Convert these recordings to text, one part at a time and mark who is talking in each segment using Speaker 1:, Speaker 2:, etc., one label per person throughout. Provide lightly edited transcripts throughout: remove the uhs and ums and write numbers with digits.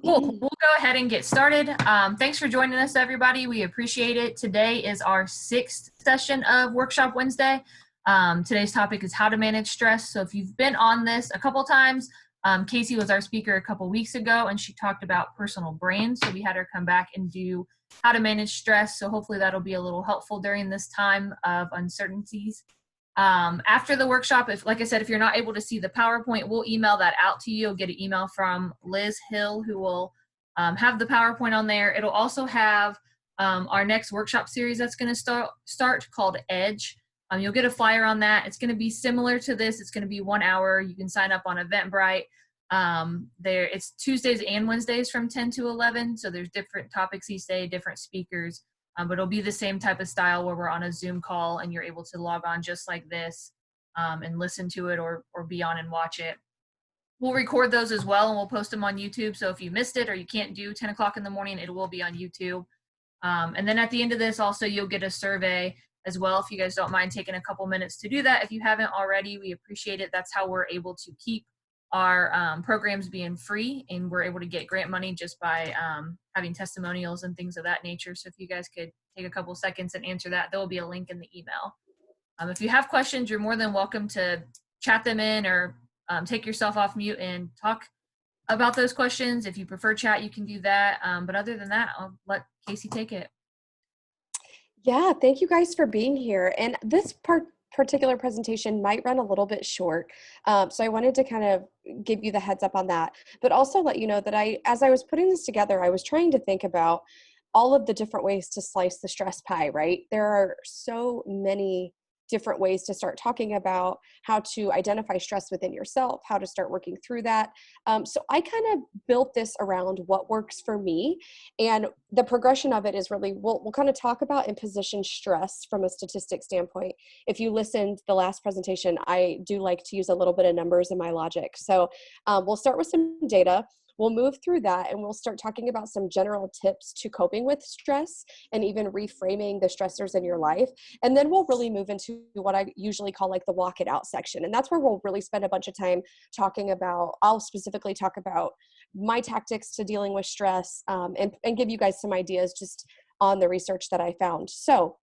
Speaker 1: Cool. We'll go ahead and get started. Thanks for joining us, everybody. We appreciate it. Today is our 6th session of Workshop Wednesday. Today's topic is how to manage stress. So if you've been on this a couple times, Casey was our speaker a couple weeks ago, and she talked about personal brain. So we had her come back and do how to manage stress. So hopefully that'll be a little helpful during this time of uncertainties. After the workshop, like I said, if you're not able to see the PowerPoint, we'll email that out to you. You'll get an email from Liz Hill, who will have the PowerPoint on there. It'll also have our next workshop series that's going to start called Edge. You'll get a flyer on that. It's going to be similar to this. It's going to be 1 hour. You can sign up on Eventbrite. It's Tuesdays and Wednesdays from 10 to 11. So there's different topics each day, different speakers. But it'll be the same type of style where we're on a Zoom call and you're able to log on just like this and listen to it or be on and watch it. We'll record those as well and we'll post them on YouTube. So if you missed it or you can't do 10 o'clock in the morning, it will be on YouTube. And then at the end of this also, you'll get a survey as well. If you guys don't mind taking a couple minutes to do that. If you haven't already, we appreciate it. That's how we're able to keep our programs being free, and we're able to get grant money just by having testimonials and things of that nature. So if you guys could take a couple seconds and answer that, there will be a link in the email. If you have questions, you're more than welcome to chat them in or take yourself off mute and talk about those questions. If you prefer chat, you can do that. But other than that, I'll let Casey take it.
Speaker 2: Yeah, thank you guys for being here. And this particular presentation might run a little bit short. So I wanted to kind of give you the heads up on that, but also let you know that as I was putting this together, I was trying to think about all of the different ways to slice the stress pie, right? There are so many different ways to start talking about how to identify stress within yourself, how to start working through that. So I kind of built this around what works for me. And the progression of it is really, we'll kind of talk about imposition stress from a statistic standpoint. If you listened to the last presentation, I do like to use a little bit of numbers in my logic. So we'll start with some data. We'll move through that and we'll start talking about some general tips to coping with stress and even reframing the stressors in your life. And then we'll really move into what I usually call like the walk it out section. And that's where we'll really spend a bunch of time talking about, I'll specifically talk about my tactics to dealing with stress and give you guys some ideas just on the research that I found. So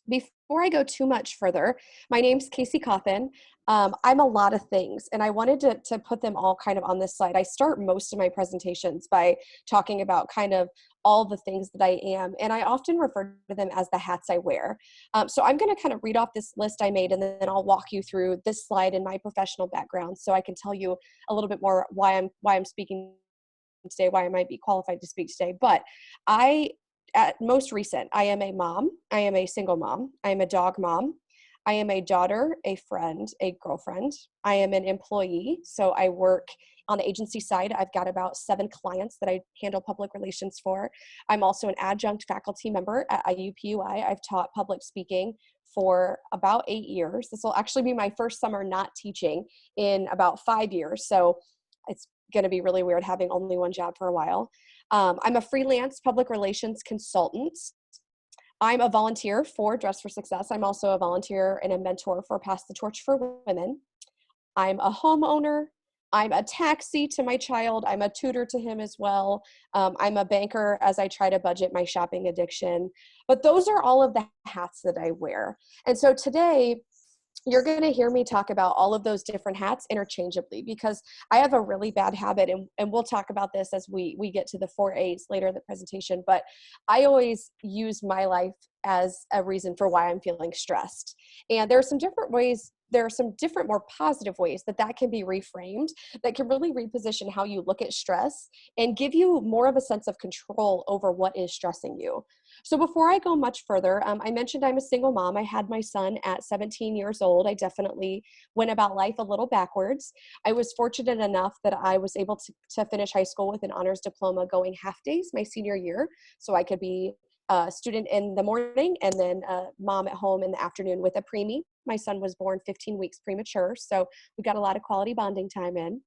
Speaker 2: before I go too much further, my name's Casey Coffin. I'm a lot of things, and I wanted to put them all kind of on this slide. I start most of my presentations by talking about kind of all the things that I am, and I often refer to them as the hats I wear. So I'm going to kind of read off this list I made, and then I'll walk you through this slide and my professional background so I can tell you a little bit more why I'm speaking today, why I might be qualified to speak today. But at most recent, I am a mom. I am a single mom. I am a dog mom. I am a daughter, a friend, a girlfriend. I am an employee. So I work on the agency side. I've got about 7 clients that I handle public relations for. I'm also an adjunct faculty member at IUPUI. I've taught public speaking for about 8 years. This will actually be my first summer not teaching in about 5 years. So it's going to be really weird having only one job for a while. I'm a freelance public relations consultant. I'm a volunteer for Dress for Success. I'm also a volunteer and a mentor for Pass the Torch for Women. I'm a homeowner. I'm a taxi to my child. I'm a tutor to him as well. I'm a banker as I try to budget my shopping addiction. But those are all of the hats that I wear. And so today, you're going to hear me talk about all of those different hats interchangeably because I have a really bad habit, and we'll talk about this as we get to the 4 A's later in the presentation, but I always use my life as a reason for why I'm feeling stressed. And there are some different ways, there are some different, more positive ways that can be reframed that can really reposition how you look at stress and give you more of a sense of control over what is stressing you. So before I go much further, I mentioned I'm a single mom. I had my son at 17 years old. I definitely went about life a little backwards. I was fortunate enough that I was able to finish high school with an honors diploma going half days my senior year. So I could be a student in the morning and then a mom at home in the afternoon with a preemie. My son was born 15 weeks premature, so we got a lot of quality bonding time in.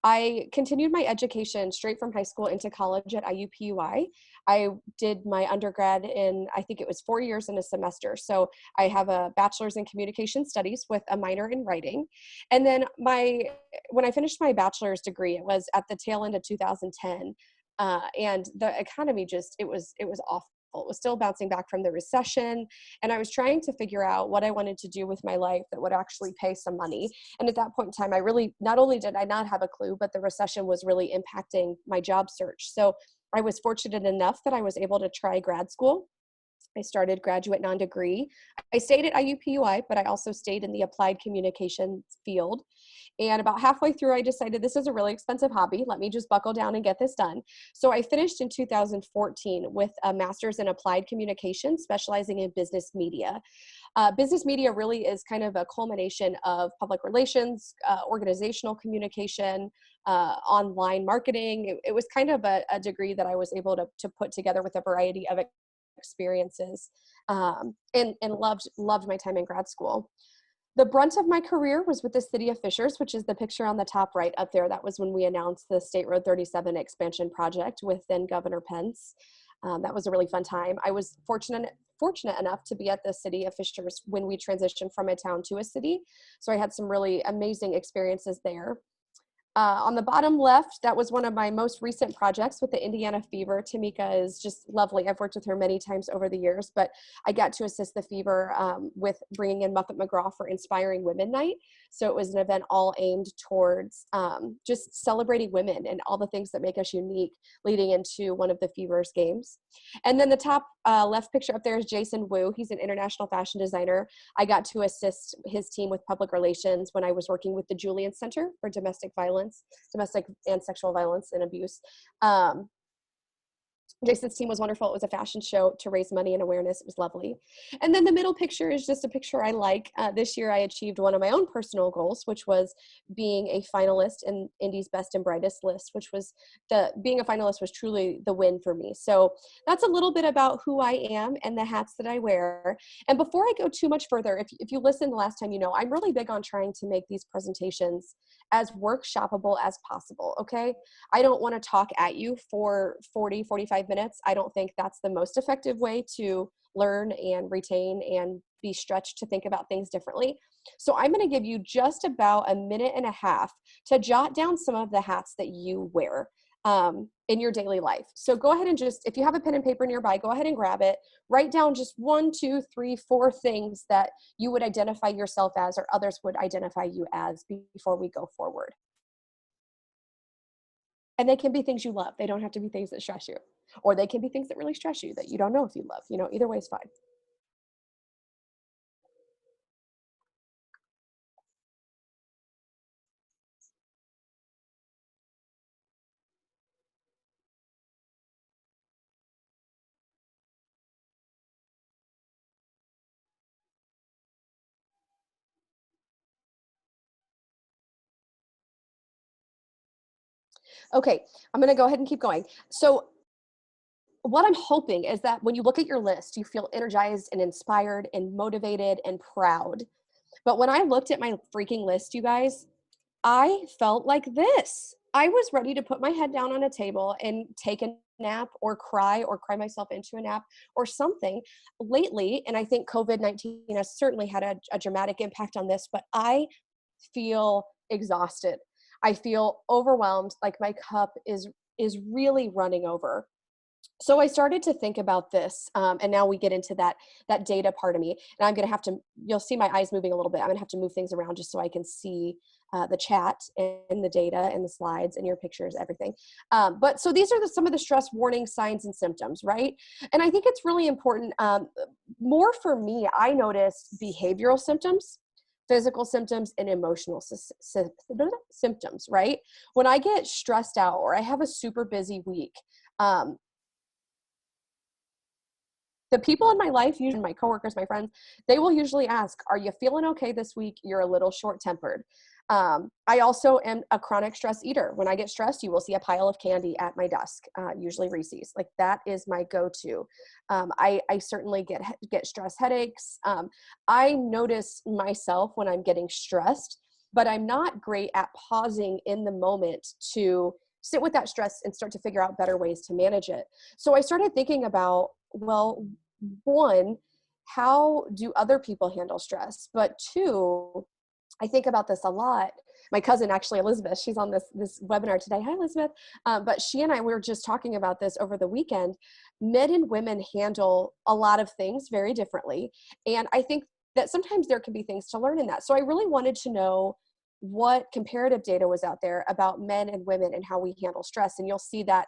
Speaker 2: I continued my education straight from high school into college at IUPUI. I did my undergrad in, I think it was 4 years in a semester. So I have a bachelor's in communication studies with a minor in writing. And then when I finished my bachelor's degree, it was at the tail end of 2010. And the economy it was awful. It was still bouncing back from the recession. And I was trying to figure out what I wanted to do with my life that would actually pay some money. And at that point in time, I really, not only did I not have a clue, but the recession was really impacting my job search. So I was fortunate enough that I was able to try grad school. I started graduate non-degree. I stayed at IUPUI, but I also stayed in the applied communications field. And about halfway through, I decided this is a really expensive hobby. Let me just buckle down and get this done. So I finished in 2014 with a master's in applied communication, specializing in business media. Business media really is kind of a culmination of public relations, organizational communication, online marketing. It was kind of a degree that I was able to put together with a variety of experiences, and loved my time in grad school. The brunt of my career was with the city of Fishers, which is the picture on the top right up there. That was when we announced the State Road 37 expansion project with then Governor Pence. That was a really fun time. I was fortunate enough to be at the city of Fishers when we transitioned from a town to a city. So I had some really amazing experiences there. On the bottom left, that was one of my most recent projects with the Indiana Fever. Tamika is just lovely. I've worked with her many times over the years, but I got to assist the Fever with bringing in Muffet McGraw for Inspiring Women Night. So it was an event all aimed towards just celebrating women and all the things that make us unique leading into one of the Fever's games. And then the top left picture up there is Jason Wu. He's an international fashion designer. I got to assist his team with public relations when I was working with the Julian Center for Domestic and Sexual Violence and Abuse. Jason's team was wonderful. It was a fashion show to raise money and awareness. It was lovely. And then the middle picture is just a picture I like. This year I achieved one of my own personal goals, which was being a finalist in Indy's Best and Brightest list, being a finalist was truly the win for me. So that's a little bit about who I am and the hats that I wear. And before I go too much further, if you listened the last time, I'm really big on trying to make these presentations as workshoppable as possible, okay? I don't want to talk at you for 40, 45 minutes. I don't think that's the most effective way to learn and retain and be stretched to think about things differently. So I'm going to give you just about a minute and a half to jot down some of the hats that you wear in your daily life. So go ahead and if you have a pen and paper nearby, go ahead and grab it. Write down just 1, 2, 3, 4 things that you would identify yourself as or others would identify you as before we go forward. And they can be things you love. They don't have to be things that stress you. Or they can be things that really stress you that you don't know if you love. Either way is fine. Okay, I'm going to go ahead and keep going. So what I'm hoping is that when you look at your list, you feel energized and inspired and motivated and proud. But when I looked at my freaking list, you guys, I felt like this. I was ready to put my head down on a table and take a nap or cry myself into a nap or something lately. And I think COVID-19 has certainly had a dramatic impact on this, but I feel exhausted. I feel overwhelmed, like my cup is really running over. So I started to think about this, and now we get into that data part of me. And I'm going to have to, you'll see my eyes moving a little bit. I'm going to have to move things around just so I can see the chat and the data and the slides and your pictures, everything. But so these are some of the stress warning signs and symptoms, right? And I think it's really important. More for me, I noticed behavioral symptoms, physical symptoms, and emotional symptoms, right? When I get stressed out or I have a super busy week, the people in my life, usually my coworkers, my friends, they will usually ask, are you feeling okay this week? You're a little short-tempered. I also am a chronic stress eater. When I get stressed, you will see a pile of candy at my desk, usually Reese's. Like that is my go-to. I certainly get stress headaches. I notice myself when I'm getting stressed. but I'm not great at pausing in the moment to sit with that stress and start to figure out better ways to manage it. So I started thinking about, well, one, how do other people handle stress? But two, I think about this a lot. My cousin, actually, Elizabeth, she's on this webinar today. Hi, Elizabeth. But she and I, we were just talking about this over the weekend. Men and women handle a lot of things very differently. And I think that sometimes there can be things to learn in that. So I really wanted to know what comparative data was out there about men and women and how we handle stress. And you'll see that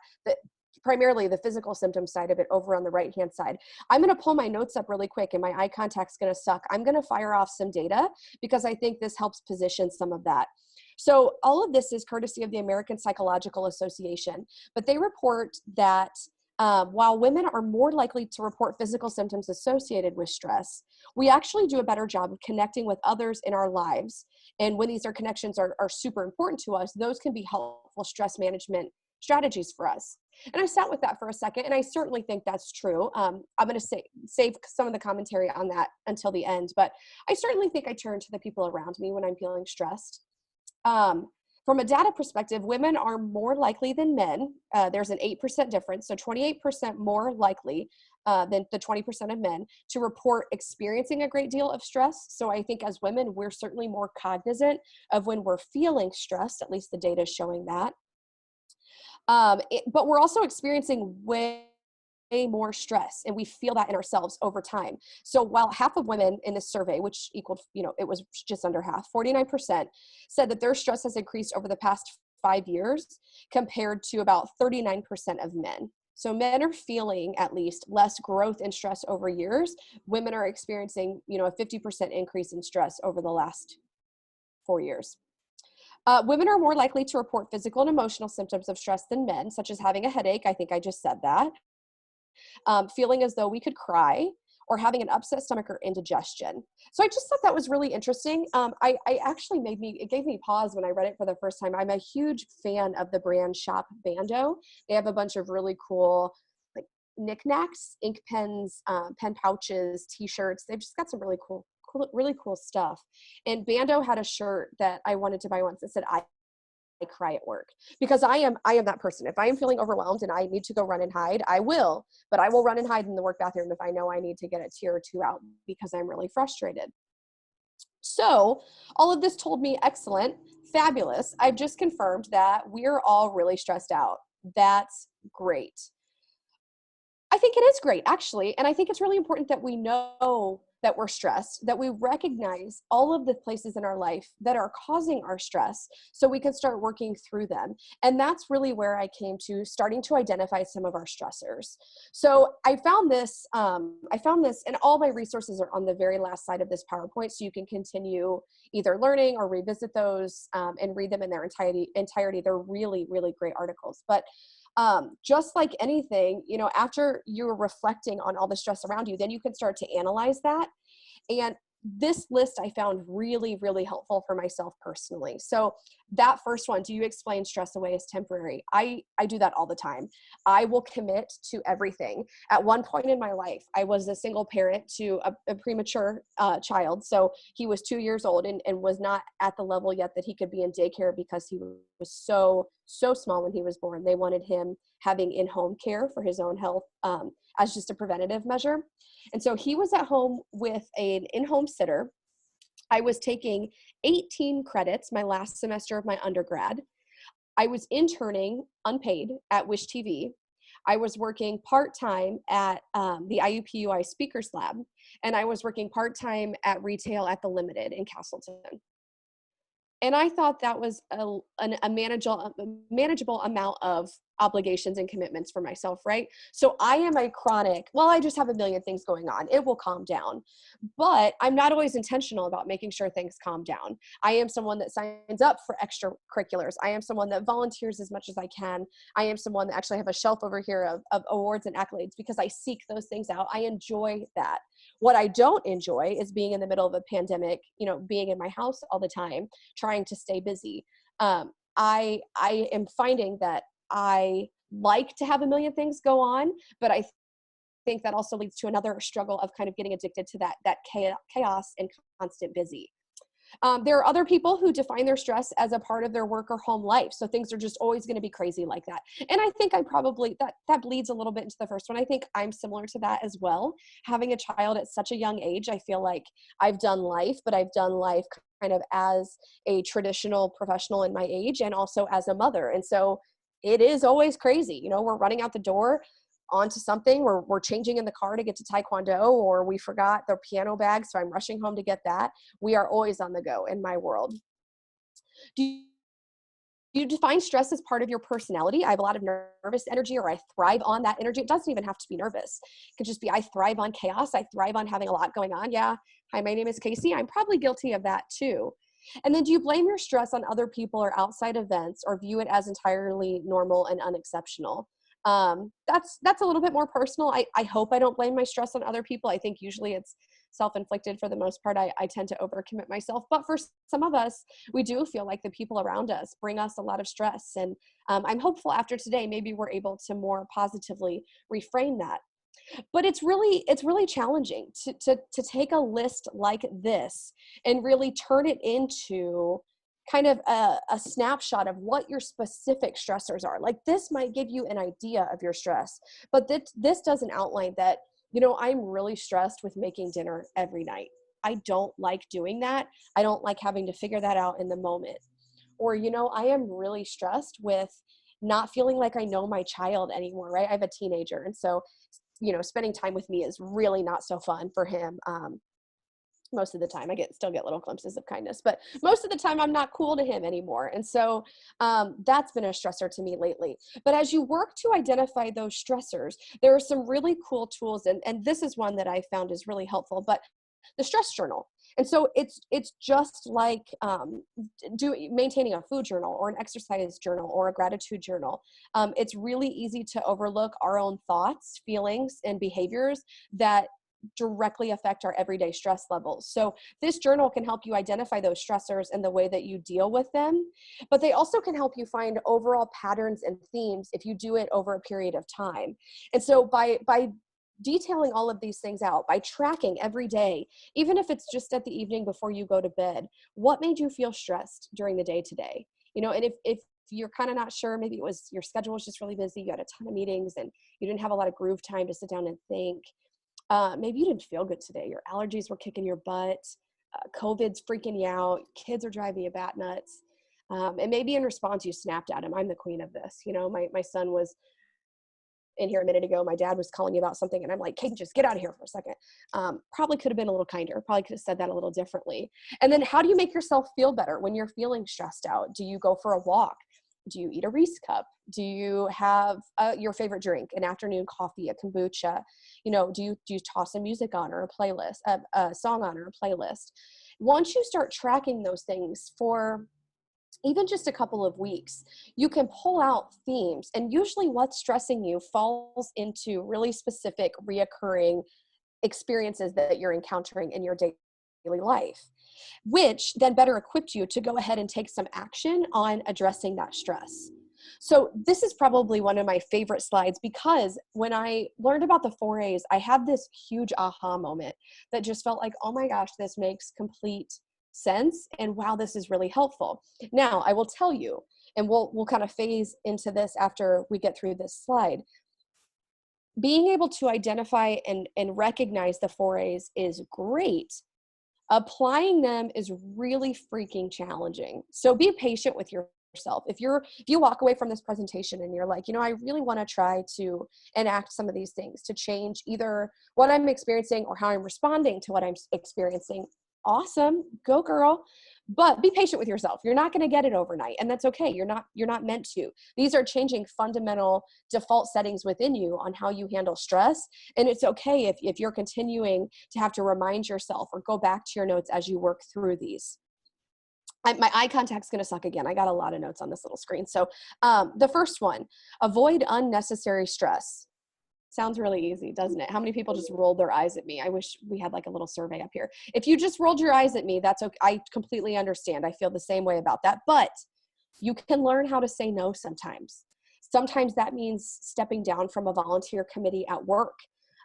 Speaker 2: primarily the physical symptom side of it over on the right-hand side. I'm going to pull my notes up really quick and my eye contact's going to suck. I'm going to fire off some data because I think this helps position some of that. So all of this is courtesy of the American Psychological Association, but they report that while women are more likely to report physical symptoms associated with stress, we actually do a better job of connecting with others in our lives. And when these connections are super important to us, those can be helpful stress management strategies for us. And I sat with that for a second, and I certainly think that's true. I'm going to save some of the commentary on that until the end, but I certainly think I turn to the people around me when I'm feeling stressed. From a data perspective, women are more likely than men. There's an 8% difference, so 28% more likely than the 20% of men to report experiencing a great deal of stress. So I think as women, we're certainly more cognizant of when we're feeling stressed, at least the data is showing that. But we're also experiencing way more stress, and we feel that in ourselves over time. So while half of women in this survey, which equaled, it was just under half, 49%, said that their stress has increased over the past 5 years compared to about 39% of men. So men are feeling at least less growth in stress over years. Women are experiencing, a 50% increase in stress over the last 4 years. Women are more likely to report physical and emotional symptoms of stress than men, such as having a headache. I think I just said that. Feeling as though we could cry, or having an upset stomach or indigestion. So I just thought that was really interesting. I actually it gave me pause when I read it for the first time. I'm a huge fan of the brand shop Bando. They have a bunch of really cool like knickknacks, ink pens, pen pouches, t-shirts. They've just got some really cool stuff. And Bando had a shirt that I wanted to buy once that said, I cry at work, because I am that person. If I am feeling overwhelmed and I need to go run and hide, I will, but I will run and hide in the work bathroom if I know I need to get a tear or two out because I'm really frustrated. So all of this told me, excellent, fabulous. I've just confirmed that we're all really stressed out. That's great. I think it is great, actually. And I think it's really important that we know that we're stressed, that we recognize all of the places in our life that are causing our stress so we can start working through them. And that's really where I came to starting to identify some of our stressors. So I found this, and all my resources are on the very last slide of this PowerPoint, so you can continue either learning or revisit those and read them in their entirety. They're really, really great articles. But just like anything, after you're reflecting on all the stress around you, then you can start to analyze that. And this list I found really, really helpful for myself personally. So that first one, do you explain stress away as temporary? I do that all the time. I will commit to everything. At one point in my life, I was a single parent to a premature child. So he was 2 years old and was not at the level yet that he could be in daycare because he was so small when he was born. They wanted him having in-home care for his own health as just a preventative measure. And so he was at home with an in-home sitter. I was taking 18 credits my last semester of my undergrad. I was interning unpaid at Wish TV. I was working part-time at the IUPUI Speakers Lab, and I was working part-time at retail at the Limited in Castleton. And I thought that was a manageable amount of obligations and commitments for myself, right? So I am a chronic, I just have a million things going on. It will calm down. But I'm not always intentional about making sure things calm down. I am someone that signs up for extracurriculars. I am someone that volunteers as much as I can. I am someone that actually have a shelf over here of awards and accolades because I seek those things out. I enjoy that. What I don't enjoy is being in the middle of a pandemic, being in my house all the time, trying to stay busy. I am finding that I like to have a million things go on, but I think that also leads to another struggle of kind of getting addicted to that chaos and constant busy. There are other people who define their stress as a part of their work or home life. So things are just always going to be crazy like that. And I think I probably, that bleeds a little bit into the first one. I think I'm similar to that as well. Having a child at such a young age, I feel like I've done life, but I've done life kind of as a traditional professional in my age and also as a mother. And so it is always crazy. You know, we're running out the door onto something, we're changing in the car to get to taekwondo, or we forgot the piano bag, so I'm rushing home to get that. We are always on the go in my world. Do you define stress as part of your personality? I have a lot of nervous energy, or I thrive on that energy. It doesn't even have to be nervous. It could just be I thrive on chaos. I thrive on having a lot going on. Yeah. Hi, my name is Casey. I'm probably guilty of that too. And then do you blame your stress on other people or outside events, or view it as entirely normal and unexceptional? That's a little bit more personal. I hope I don't blame my stress on other people. I think usually it's self-inflicted for the most part. I tend to overcommit myself. But for some of us, we do feel like the people around us bring us a lot of stress. And I'm hopeful after today, maybe we're able to more positively reframe that. But it's really challenging to take a list like this and really turn it into kind of a snapshot of what your specific stressors are. Like, this might give you an idea of your stress, but this doesn't outline that, you know, I'm really stressed with making dinner every night. I don't like doing that. I don't like having to figure that out in the moment. Or, you know, I am really stressed with not feeling like I know my child anymore, right? I have a teenager. And so, you know, spending time with me is really not so fun for him. Most of the time I still get little glimpses of kindness, but most of the time I'm not cool to him anymore. And so that's been a stressor to me lately. But as you work to identify those stressors, there are some really cool tools. And this is one that I found is really helpful, but the stress journal. And so it's just like maintaining a food journal or an exercise journal or a gratitude journal. It's really easy to overlook our own thoughts, feelings, and behaviors that directly affect our everyday stress levels. So this journal can help you identify those stressors and the way that you deal with them, but they also can help you find overall patterns and themes if you do it over a period of time. And so by detailing all of these things out, by tracking every day, even if it's just at the evening before you go to bed, what made you feel stressed during the day today? You know, and if you're kind of not sure, maybe it was your schedule was just really busy, you had a ton of meetings and you didn't have a lot of groove time to sit down and think. Maybe you didn't feel good today. Your allergies were kicking your butt. COVID's freaking you out. Kids are driving you bat nuts. And maybe in response, you snapped at him. I'm the queen of this. You know, my son was in here a minute ago. My dad was calling me about something. And I'm like, Kate, just get out of here for a second. Probably could have been a little kinder. Probably could have said that a little differently. And then how do you make yourself feel better when you're feeling stressed out? Do you go for a walk? Do you eat a Reese cup? Do you have your favorite drink, an afternoon coffee, a kombucha? You know, do you toss a music on or a playlist, a song on or a playlist? Once you start tracking those things for even just a couple of weeks, you can pull out themes. And usually what's stressing you falls into really specific, reoccurring experiences that you're encountering in your daily life, which then better equipped you to go ahead and take some action on addressing that stress. So this is probably one of my favorite slides, because when I learned about the 4A's, I had this huge aha moment that just felt like, oh my gosh, this makes complete sense. And wow, this is really helpful. Now, I will tell you, and we'll kind of phase into this after we get through this slide. Being able to identify and recognize the 4A's is great. Applying them is really freaking challenging. So be patient with yourself. If you walk away from this presentation and you're like, you know, I really want to try to enact some of these things to change either what I'm experiencing or how I'm responding to what I'm experiencing, awesome, go girl. But be patient with yourself. You're not going to get it overnight, and that's okay. You're not meant to. These are changing fundamental default settings within you on how you handle stress. And it's okay if you're continuing to have to remind yourself or go back to your notes as you work through these. My eye contact's going to suck again. I got a lot of notes on this little screen. So the first one, avoid unnecessary stress. Sounds really easy, doesn't it? How many people just rolled their eyes at me? I wish we had like a little survey up here. If you just rolled your eyes at me, that's okay. I completely understand. I feel the same way about that. But you can learn how to say no sometimes. Sometimes that means stepping down from a volunteer committee at work.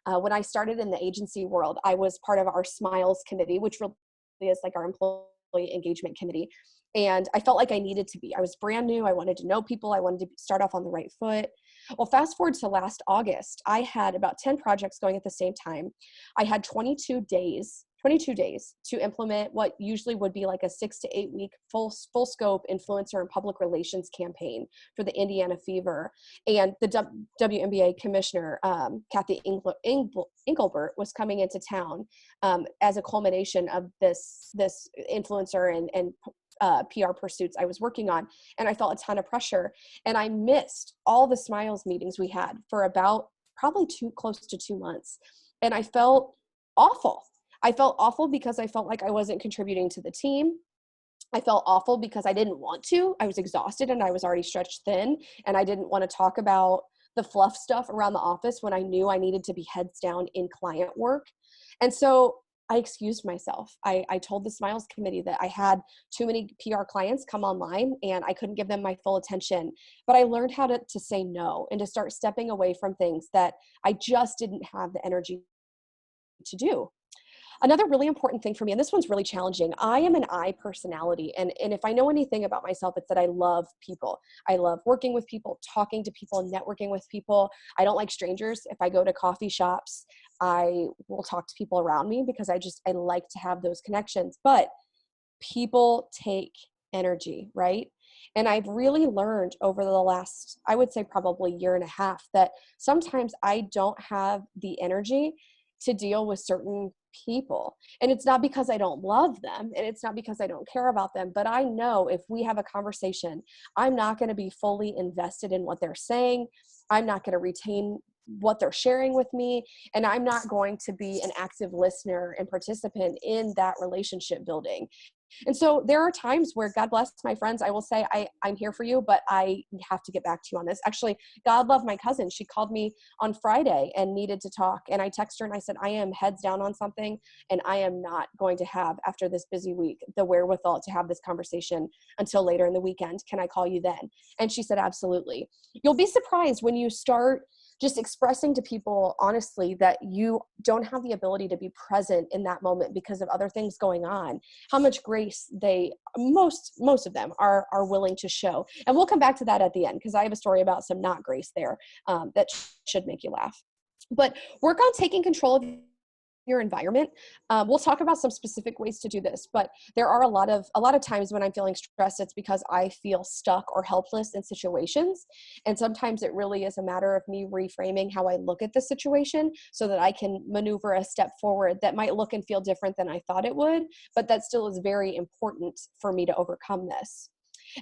Speaker 2: When I started in the agency world, I was part of our Smiles committee, which really is like our employee engagement committee. And I felt like I needed to be. I was brand new. I wanted to know people. I wanted to start off on the right foot. Well, fast forward to last August, I had about 10 projects going at the same time. I had 22 days to implement what usually would be like a 6 to 8 week full scope influencer and public relations campaign for the Indiana Fever. And the WNBA commissioner, Kathy Engelbert, was coming into town as a culmination of this influencer and PR pursuits I was working on. And I felt a ton of pressure. And I missed all the Smiles meetings we had for about probably close to 2 months. And I felt awful. I felt awful because I felt like I wasn't contributing to the team. I felt awful because I didn't want to. I was exhausted and I was already stretched thin. And I didn't want to talk about the fluff stuff around the office when I knew I needed to be heads down in client work. And so I excused myself. I told the Smiles committee that I had too many PR clients come online and I couldn't give them my full attention. But I learned how to say no and to start stepping away from things that I just didn't have the energy to do. Another really important thing for me, and this one's really challenging, I am an I personality. And if I know anything about myself, it's that I love people. I love working with people, talking to people, networking with people. I don't like strangers. If I go to coffee shops, I will talk to people around me because I like to have those connections. But people take energy, right? And I've really learned over the last, I would say probably year and a half, that sometimes I don't have the energy to deal with certain people. And it's not because I don't love them and it's not because I don't care about them, but I know if we have a conversation, I'm not going to be fully invested in what they're saying. I'm not going to retain what they're sharing with me. And I'm not going to be an active listener and participant in that relationship building. And so there are times where, God bless my friends, I will say, I'm here for you, but I have to get back to you on this. Actually, God love my cousin. She called me on Friday and needed to talk. And I texted her and I said, I am heads down on something and I am not going to have, after this busy week, the wherewithal to have this conversation until later in the weekend. Can I call you then? And she said, absolutely. You'll be surprised when you start just expressing to people honestly that you don't have the ability to be present in that moment because of other things going on, how much grace most of them are willing to show. And we'll come back to that at the end because I have a story about some not grace there that should make you laugh. But work on taking control of your environment. We'll talk about some specific ways to do this, but there are a lot of times when I'm feeling stressed, it's because I feel stuck or helpless in situations. And sometimes it really is a matter of me reframing how I look at the situation so that I can maneuver a step forward that might look and feel different than I thought it would, but that still is very important for me to overcome this.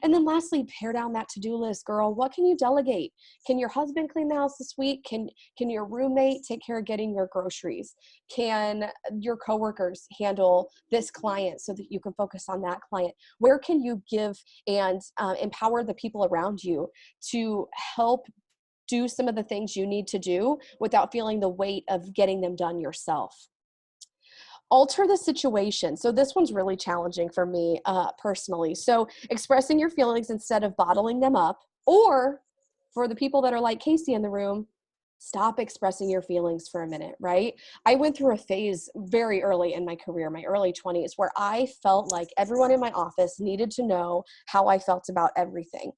Speaker 2: And then lastly, pare down that to-do list, girl. What can you delegate? Can your husband clean the house this week? Can your roommate take care of getting your groceries? Can your coworkers handle this client so that you can focus on that client? Where can you give and empower the people around you to help do some of the things you need to do without feeling the weight of getting them done yourself? Alter the situation. So this one's really challenging for me personally. So expressing your feelings instead of bottling them up, or for the people that are like Casey in the room, stop expressing your feelings for a minute, right? I went through a phase very early in my career, my early 20s, where I felt like everyone in my office needed to know how I felt about everything.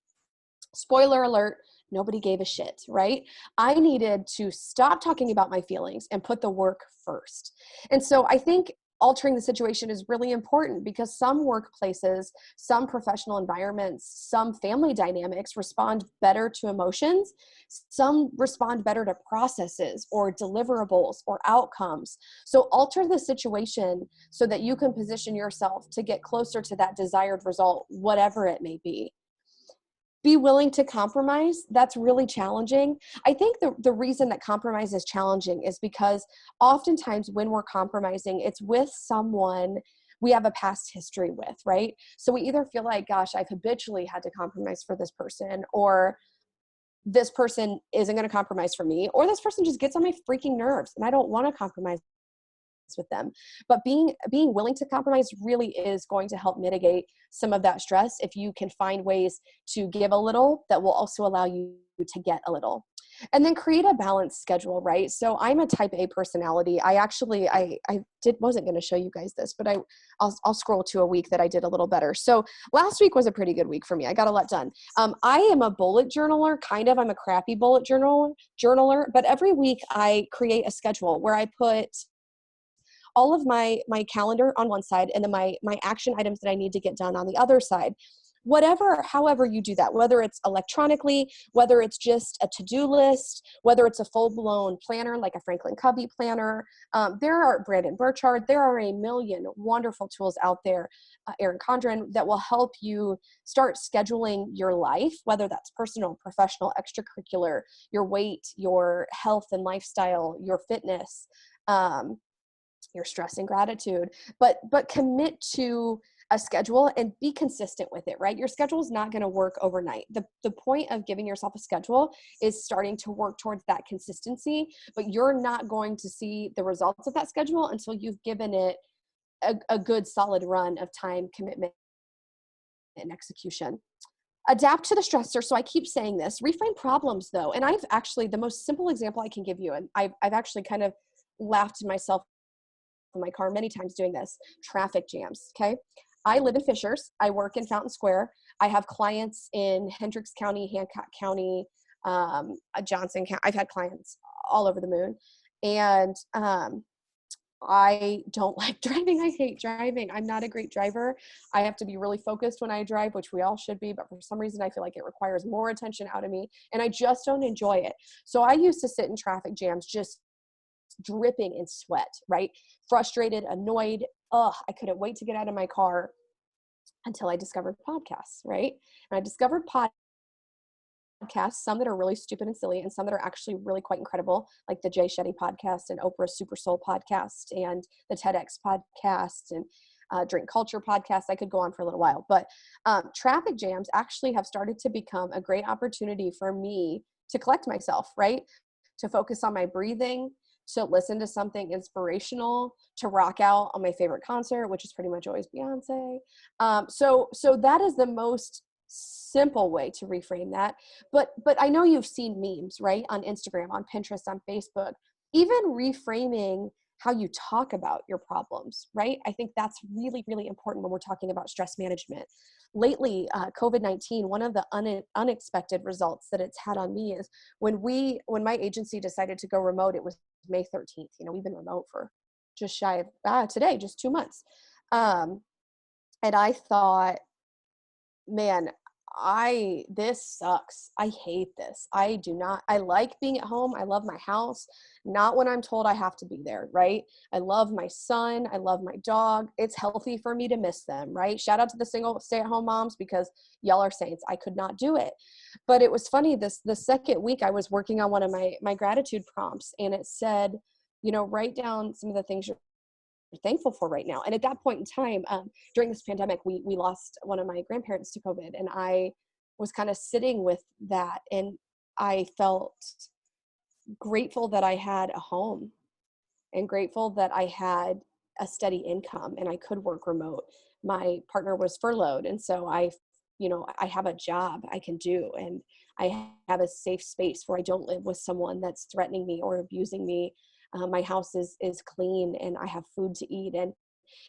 Speaker 2: Spoiler alert, nobody gave a shit, right? I needed to stop talking about my feelings and put the work first. And so I think altering the situation is really important because some workplaces, some professional environments, some family dynamics respond better to emotions. Some respond better to processes or deliverables or outcomes. So alter the situation so that you can position yourself to get closer to that desired result, whatever it may be. Be willing to compromise. That's really challenging. I think the reason that compromise is challenging is because oftentimes when we're compromising, it's with someone we have a past history with, right? So we either feel like, gosh, I've habitually had to compromise for this person, or this person isn't going to compromise for me, or this person just gets on my freaking nerves and I don't want to compromise with them. But being willing to compromise really is going to help mitigate some of that stress if you can find ways to give a little that will also allow you to get a little. And then create a balanced schedule, right? So I'm a type A personality. I actually, wasn't going to show you guys this, but I'll scroll to a week that I did a little better. So last week was a pretty good week for me. I got a lot done. I am a bullet journaler, kind of. I'm a crappy bullet journaler, but every week I create a schedule where I put all of my calendar on one side and then my action items that I need to get done on the other side. However you do that, whether it's electronically, whether it's just a to-do list, whether it's a full-blown planner like a Franklin Covey planner, there are Brandon Burchard, there are a million wonderful tools out there, Erin Condren, that will help you start scheduling your life, whether that's personal, professional, extracurricular, your weight, your health and lifestyle, your fitness, your stress and gratitude, but commit to a schedule and be consistent with it, right? Your schedule is not going to work overnight. The point of giving yourself a schedule is starting to work towards that consistency, but you're not going to see the results of that schedule until you've given it a good solid run of time, commitment, and execution. Adapt to the stressor. So I keep saying this, reframe problems though. And I've actually, the most simple example I can give you, and I've actually kind of laughed at myself in my car many times doing this, traffic jams. Okay. I live in Fishers. I work in Fountain Square. I have clients in Hendricks County, Hancock County, Johnson County. I've had clients all over the moon. And I don't like driving. I hate driving. I'm not a great driver. I have to be really focused when I drive, which we all should be, but for some reason I feel like it requires more attention out of me and I just don't enjoy it. So I used to sit in traffic jams just dripping in sweat, right? Frustrated, annoyed. I couldn't wait to get out of my car until I discovered podcasts, right? And I discovered podcasts, some that are really stupid and silly and some that are actually really quite incredible, like the Jay Shetty podcast and Oprah's Super Soul podcast and the TEDx podcast and Drink Culture podcast. I could go on for a little while, but traffic jams actually have started to become a great opportunity for me to collect myself, right? To focus on my breathing, to listen to something inspirational, to rock out on my favorite concert, which is pretty much always Beyonce. So that is the most simple way to reframe that. But I know you've seen memes, right? On Instagram, on Pinterest, on Facebook, even reframing how you talk about your problems, right? I think that's really, really important when we're talking about stress management. Lately, COVID-19, one of the unexpected results that it's had on me is when my agency decided to go remote, it was May 13th. We've been remote for just shy of today, just 2 months. And I thought, man, this sucks. I hate this. I like being at home. I love my house, not when I'm told I have to be there, right? I love my son. I love my dog. It's healthy for me to miss them, right? Shout out to the single stay-at-home moms because y'all are saints. I could not do it. But it was funny, the second week I was working on one of my gratitude prompts and it said, write down some of the things you're thankful for right now. And at that point in time, during this pandemic, we lost one of my grandparents to COVID, and I was kind of sitting with that, and I felt grateful that I had a home and grateful that I had a steady income and I could work remote. My partner was furloughed, and so I have a job I can do, and I have a safe space where I don't live with someone that's threatening me or abusing me. My house is clean and I have food to eat. And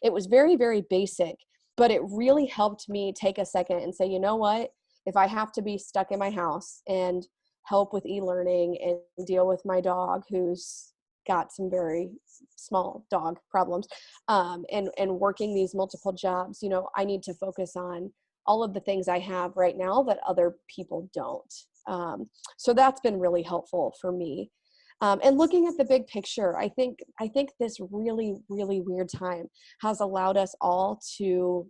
Speaker 2: it was very, very basic, but it really helped me take a second and say, you know what, if I have to be stuck in my house and help with e-learning and deal with my dog who's got some very small dog problems, and working these multiple jobs, I need to focus on all of the things I have right now that other people don't. So that's been really helpful for me. And looking at the big picture, I think this really, really weird time has allowed us all to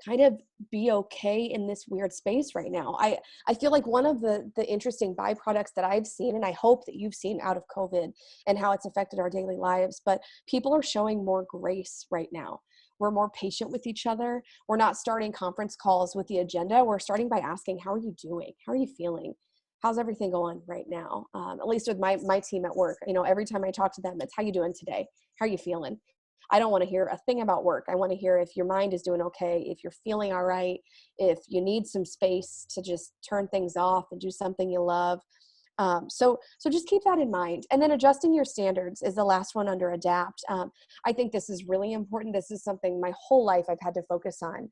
Speaker 2: kind of be okay in this weird space right now. I feel like one of the interesting byproducts that I've seen, and I hope that you've seen out of COVID and how it's affected our daily lives, but people are showing more grace right now. We're more patient with each other. We're not starting conference calls with the agenda. We're starting by asking, how are you doing? How are you feeling? How's everything going right now? At least with my team at work, every time I talk to them, it's how you doing today? How are you feeling? I don't want to hear a thing about work. I want to hear if your mind is doing okay, if you're feeling all right, if you need some space to just turn things off and do something you love. So just keep that in mind. And then adjusting your standards is the last one under adapt. I think this is really important. This is something my whole life I've had to focus on.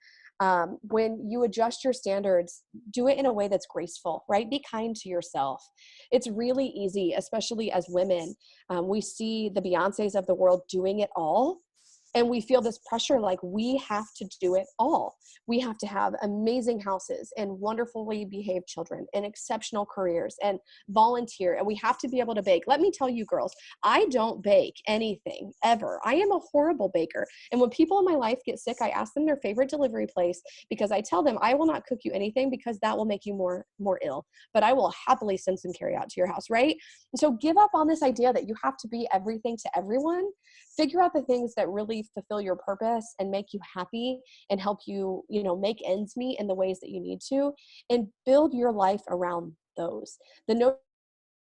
Speaker 2: When you adjust your standards, do it in a way that's graceful, right? Be kind to yourself. It's really easy, especially as women. We see the Beyoncés of the world doing it all. And we feel this pressure like we have to do it all. We have to have amazing houses and wonderfully behaved children and exceptional careers and volunteer. And we have to be able to bake. Let me tell you, girls, I don't bake anything ever. I am a horrible baker. And when people in my life get sick, I ask them their favorite delivery place because I tell them I will not cook you anything because that will make you more ill. But I will happily send some carry out to your house, right? And so give up on this idea that you have to be everything to everyone. Figure out the things that really fulfill your purpose and make you happy and help you, make ends meet in the ways that you need to, and build your life around those. The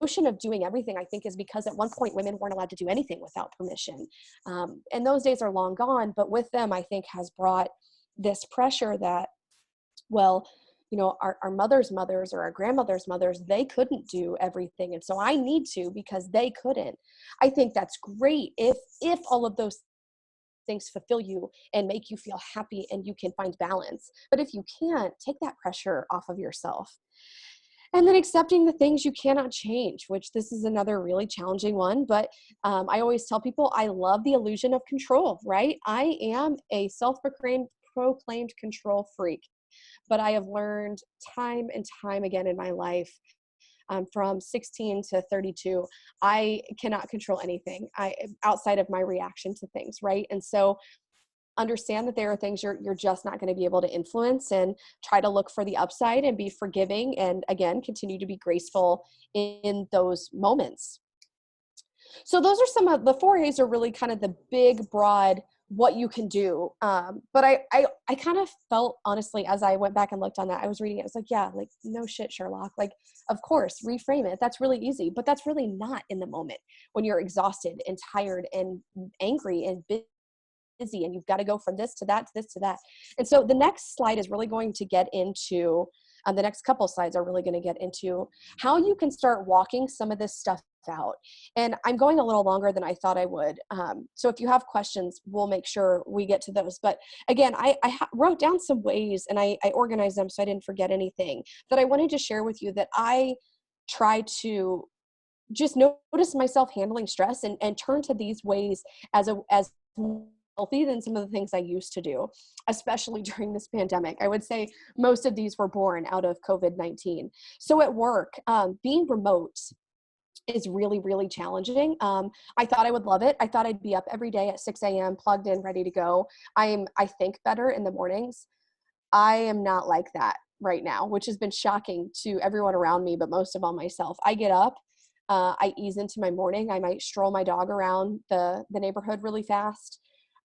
Speaker 2: notion of doing everything, I think, is because at one point women weren't allowed to do anything without permission. And those days are long gone, but with them, I think, has brought this pressure that, well, our mother's mothers or our grandmother's mothers, they couldn't do everything. And so I need to because they couldn't. I think that's great if all of those things fulfill you and make you feel happy and you can find balance. But if you can't, take that pressure off of yourself. And then accepting the things you cannot change, which this is another really challenging one. But I always tell people I love the illusion of control, right? I am a self-proclaimed control freak. But I have learned time and time again in my life, from 16 to 32, I cannot control anything outside of my reaction to things, right? And so understand that there are things you're just not going to be able to influence, and try to look for the upside and be forgiving, and again, continue to be graceful in those moments. So those are some of the 4A's are really kind of the big, broad, what you can do. But I kind of felt, honestly, as I went back and looked on that, I was reading it, I was like, yeah, like, no shit, Sherlock. Like, of course, reframe it. That's really easy, but that's really not in the moment when you're exhausted and tired and angry and busy, and you've got to go from this to that, to this to that. And so the next slide is really going to get into, the next couple slides are really going to get into how you can start walking some of this stuff out. And I'm going a little longer than I thought I would. So if you have questions, we'll make sure we get to those. But again, I wrote down some ways, and I organized them so I didn't forget anything that I wanted to share with you, that I try to just notice myself handling stress, and turn to these ways as healthy than some of the things I used to do, especially during this pandemic. I would say most of these were born out of COVID-19. So at work, being remote is really, really challenging. I thought I would love it. I thought I'd be up every day at 6 a.m., plugged in, ready to go. I think better in the mornings. I am not like that right now, which has been shocking to everyone around me, but most of all myself. I get up, I ease into my morning. I might stroll my dog around the neighborhood really fast.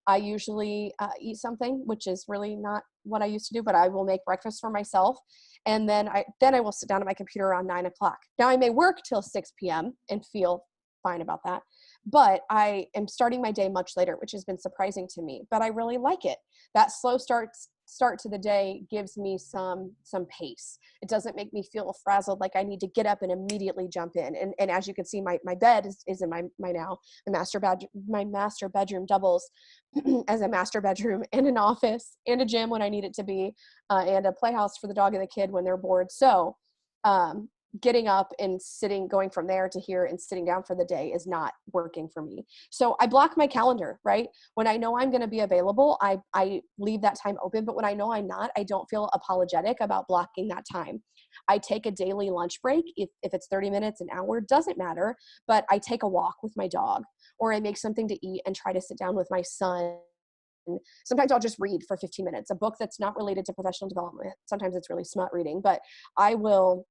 Speaker 2: I usually eat something, which is really not what I used to do, but I will make breakfast for myself. And then I will sit down at my computer around 9 o'clock. Now I may work till 6 p.m. and feel fine about that, but I am starting my day much later, which has been surprising to me, but I really like it. That slow start to the day gives me some pace. It doesn't make me feel frazzled like I need to get up and immediately jump in. And as you can see, my bed is in my master bedroom doubles as a master bedroom and an office and a gym when I need it to be, and a playhouse for the dog and the kid when they're bored. So getting up and going from there to here and sitting down for the day is not working for me. So I block my calendar, right? When I know I'm going to be available, I leave that time open. But when I know I'm not, I don't feel apologetic about blocking that time. I take a daily lunch break. If it's 30 minutes, an hour, doesn't matter. But I take a walk with my dog, or I make something to eat and try to sit down with my son. Sometimes I'll just read for 15 minutes, a book that's not related to professional development. Sometimes it's really smart reading, but I will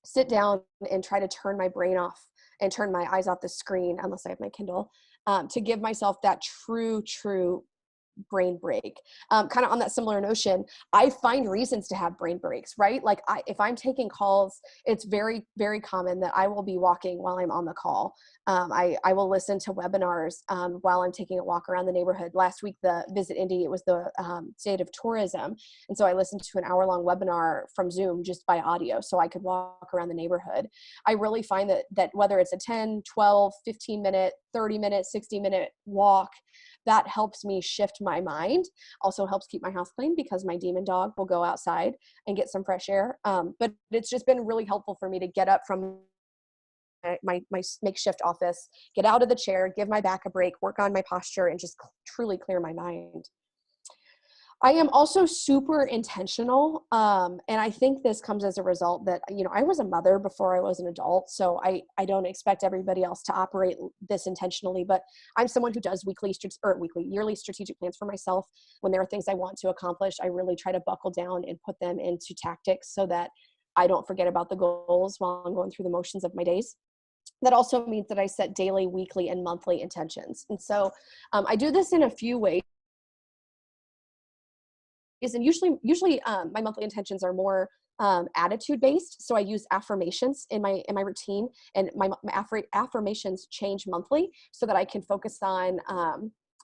Speaker 2: sit down and try to turn my brain off and turn my eyes off the screen, unless I have my Kindle, to give myself that true brain break. Kind of on that similar notion, I find reasons to have brain breaks, right? Like if I'm taking calls, it's very, very common that I will be walking while I'm on the call. I will listen to webinars while I'm taking a walk around the neighborhood. Last week, the Visit Indy, it was the state of tourism. And so I listened to an hour-long webinar from Zoom just by audio so I could walk around the neighborhood. I really find that whether it's a 10, 12, 15-minute, 30-minute, 60-minute walk, that helps me shift my mind. Also helps keep my house clean because my demon dog will go outside and get some fresh air. But it's just been really helpful for me to get up from my makeshift office, get out of the chair, give my back a break, work on my posture, and just truly clear my mind. I am also super intentional. And I think this comes as a result that, I was a mother before I was an adult. So I don't expect everybody else to operate this intentionally, but I'm someone who does yearly strategic plans for myself. When there are things I want to accomplish, I really try to buckle down and put them into tactics so that I don't forget about the goals while I'm going through the motions of my days. That also means that I set daily, weekly, and monthly intentions. And so I do this in a few ways. And usually my monthly intentions are more attitude based. So I use affirmations in my routine, and my affirmations change monthly so that I can focus on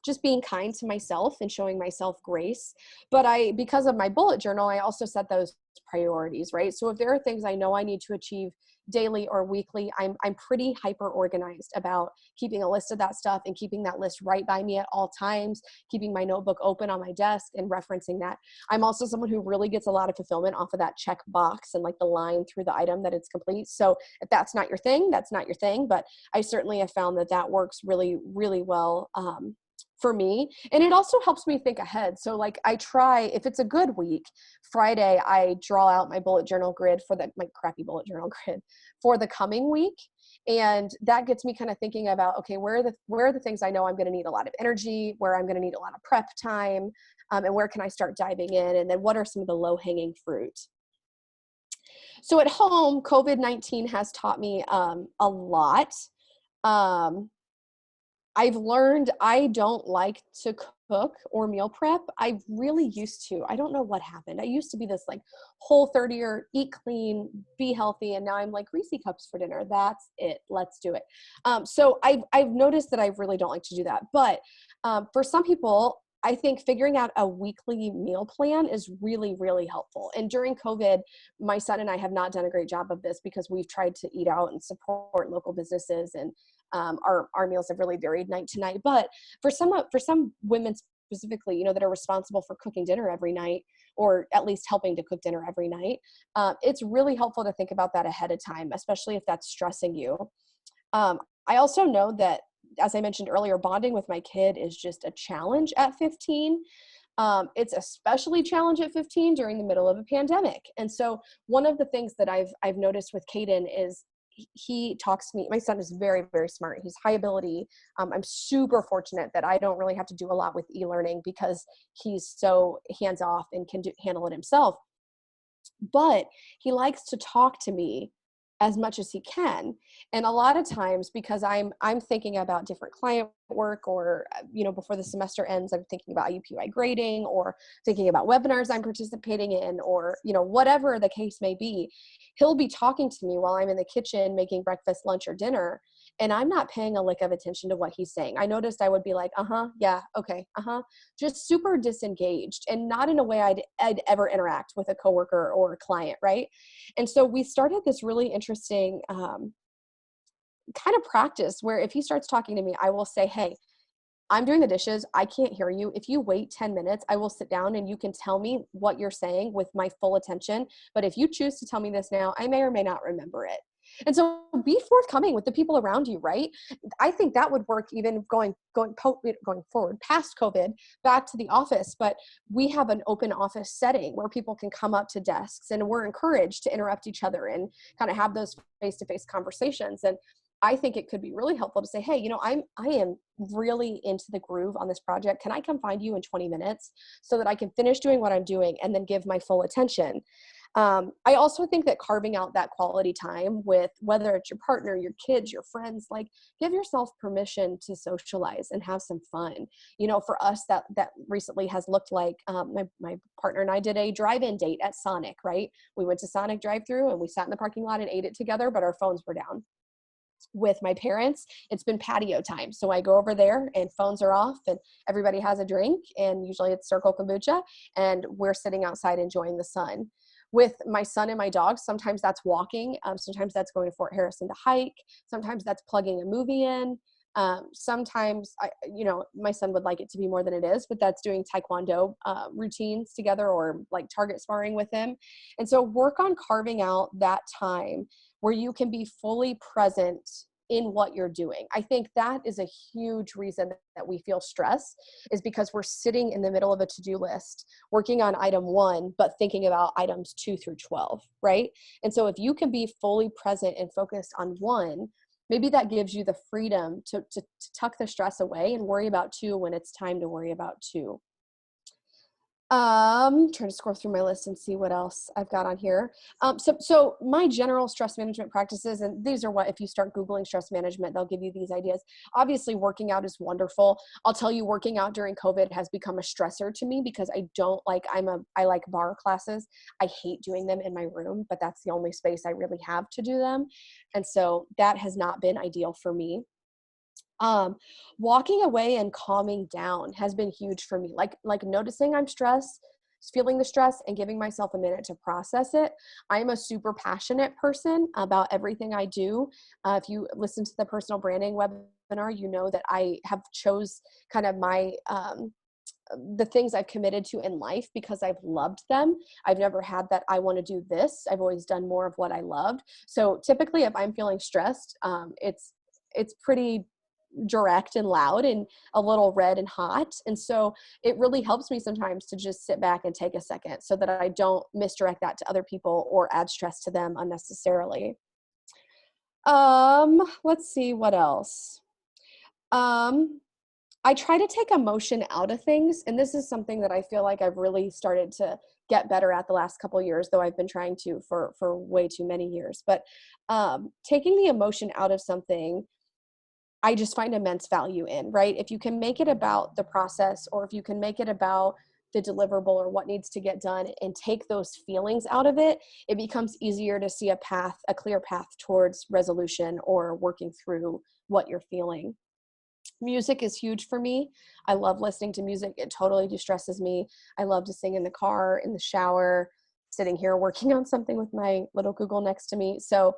Speaker 2: just being kind to myself and showing myself grace. But because of my bullet journal, I also set those priorities, right? So if there are things I know I need to achieve daily or weekly, I'm pretty hyper organized about keeping a list of that stuff and keeping that list right by me at all times, keeping my notebook open on my desk and referencing that. I'm also someone who really gets a lot of fulfillment off of that check box and like the line through the item that it's complete. So if that's not your thing, that's not your thing. But I certainly have found that works really, really well for me. And it also helps me think ahead. So like I try, if it's a good week, Friday, I draw out my bullet journal grid my crappy bullet journal grid for the coming week. And that gets me kind of thinking about, okay, where are the things I know I'm going to need a lot of energy, where I'm going to need a lot of prep time, and where can I start diving in? And then what are some of the low hanging fruit? So at home, COVID-19 has taught me a lot. I've learned I don't like to cook or meal prep. I really used to. I don't know what happened. I used to be this like Whole30er, eat clean, be healthy, and now I'm like Reese cups for dinner. That's it. Let's do it. So I've noticed that I really don't like to do that. But for some people, I think figuring out a weekly meal plan is really, really helpful. And during COVID, my son and I have not done a great job of this because we've tried to eat out and support local businesses, and our meals have really varied night to night. But for some women specifically, that are responsible for cooking dinner every night, or at least helping to cook dinner every night, it's really helpful to think about that ahead of time, especially if that's stressing you. I also know that, as I mentioned earlier, bonding with my kid is just a challenge at 15. It's especially challenge at 15 during the middle of a pandemic. And so one of the things that I've noticed with Caden is he talks to me. My son is very, very smart. He's high ability. I'm super fortunate that I don't really have to do a lot with e-learning because he's so hands off and can handle it himself. But he likes to talk to me as much as he can. And a lot of times, because I'm thinking about different client work, or, before the semester ends, I'm thinking about IUPUI grading, or thinking about webinars I'm participating in, or, whatever the case may be, he'll be talking to me while I'm in the kitchen making breakfast, lunch, or dinner. And I'm not paying a lick of attention to what he's saying. I noticed I would be like, yeah, okay, just super disengaged, and not in a way I'd ever interact with a coworker or a client, right? And so we started this really interesting kind of practice where if he starts talking to me, I will say, hey, I'm doing the dishes. I can't hear you. If you wait 10 minutes, I will sit down and you can tell me what you're saying with my full attention. But if you choose to tell me this now, I may or may not remember it. And so be forthcoming with the people around you, right? I think that would work even going forward past COVID back to the office. But we have an open office setting where people can come up to desks, and we're encouraged to interrupt each other and kind of have those face-to-face conversations. And I think it could be really helpful to say, hey, I am really into the groove on this project. Can I come find you in 20 minutes so that I can finish doing what I'm doing and then give my full attention? I also think that carving out that quality time with, whether it's your partner, your kids, your friends, like give yourself permission to socialize and have some fun. For us, that recently has looked like my partner and I did a drive-in date at Sonic, right? We went to Sonic drive-through and we sat in the parking lot and ate it together, but our phones were down. With my parents, it's been patio time. So I go over there and phones are off and everybody has a drink, and usually it's Circle Kombucha, and we're sitting outside enjoying the sun. With my son and my dog, sometimes that's walking. Sometimes that's going to Fort Harrison to hike. Sometimes that's plugging a movie in. Sometimes my son would like it to be more than it is, but that's doing Taekwondo routines together, or like target sparring with him. And so work on carving out that time where you can be fully present in what you're doing. I think that is a huge reason that we feel stress, is because we're sitting in the middle of a to-do list, working on item 1, but thinking about items 2 through 12, right? And so if you can be fully present and focused on 1, maybe that gives you the freedom to tuck the stress away and worry about 2 when it's time to worry about 2. Trying to scroll through my list and see what else I've got on here. So my general stress management practices, and these are what, if you start Googling stress management, they'll give you these ideas. Obviously, working out is wonderful. I'll tell you, working out during COVID has become a stressor to me because I like bar classes. I hate doing them in my room, but that's the only space I really have to do them. And so that has not been ideal for me. Walking away and calming down has been huge for me. Like noticing I'm stressed, feeling the stress, and giving myself a minute to process it. I'm a super passionate person about everything I do. If you listen to the personal branding webinar, you know that I have chose kind of my the things I've committed to in life because I've loved them. I've never had that I want to do this. I've always done more of what I loved. So typically, if I'm feeling stressed, it's pretty direct and loud and a little red and hot. And so it really helps me sometimes to just sit back and take a second so that I don't misdirect that to other people or add stress to them unnecessarily. Let's see what else. I try to take emotion out of things. And this is something that I feel like I've really started to get better at the last couple of years, though I've been trying to for way too many years. But taking the emotion out of something, I just find immense value in, right? If you can make it about the process, or if you can make it about the deliverable or what needs to get done, and take those feelings out of it, it becomes easier to see a clear path towards resolution or working through what you're feeling. Music is huge for me. I love listening to music. It totally distresses me. I love to sing in the car, in the shower, sitting here working on something with my little Google next to me. So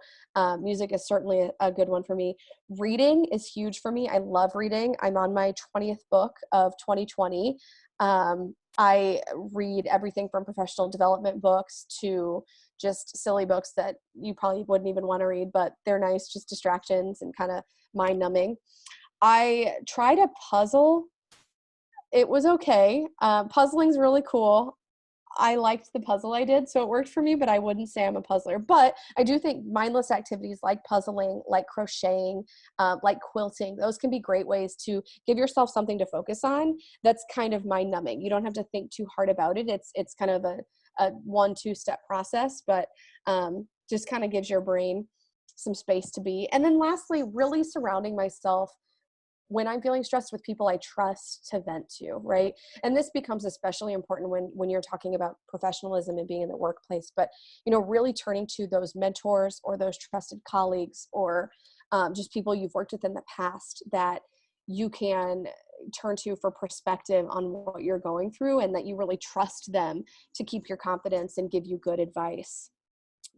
Speaker 2: music is certainly a good one for me. Reading is huge for me. I love reading. I'm on my 20th book of 2020. I read everything from professional development books to just silly books that you probably wouldn't even want to read, but they're nice, just distractions and kind of mind numbing. I tried a puzzle. It was okay. Puzzling's really cool. I liked the puzzle I did, so it worked for me, but I wouldn't say I'm a puzzler. But I do think mindless activities like puzzling, like crocheting, like quilting, those can be great ways to give yourself something to focus on that's kind of mind numbing. You don't have to think too hard about it. It's kind of a 1-2 step process, but just kind of gives your brain some space to be. And then lastly, really surrounding myself when I'm feeling stressed with people I trust to vent to, right? And this becomes especially important when you're talking about professionalism and being in the workplace, but, really turning to those mentors or those trusted colleagues, or just people you've worked with in the past that you can turn to for perspective on what you're going through, and that you really trust them to keep your confidence and give you good advice.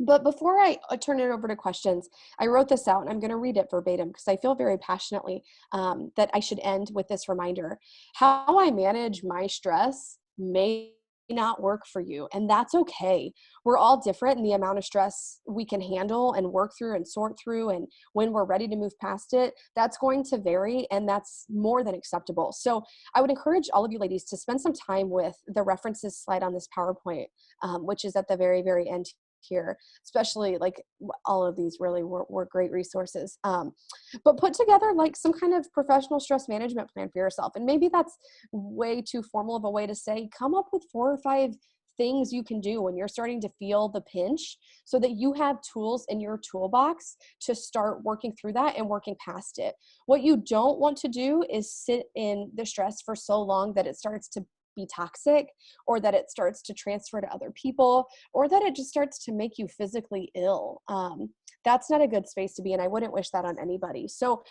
Speaker 2: But before I turn it over to questions, I wrote this out and I'm going to read it verbatim because I feel very passionately that I should end with this reminder. How I manage my stress may not work for you, and that's okay. We're all different in the amount of stress we can handle and work through and sort through, and when we're ready to move past it, that's going to vary, and that's more than acceptable. So I would encourage all of you ladies to spend some time with the references slide on this PowerPoint, which is at the very, very end here, especially like all of these really were great resources. But put together like some kind of professional stress management plan for yourself. And maybe that's way too formal of a way to say, come up with 4 or 5 things you can do when you're starting to feel the pinch so that you have tools in your toolbox to start working through that and working past it. What you don't want to do is sit in the stress for so long that it starts to be toxic, or that it starts to transfer to other people, or that it just starts to make you physically ill. That's not a good space to be in. I wouldn't wish that on anybody. So,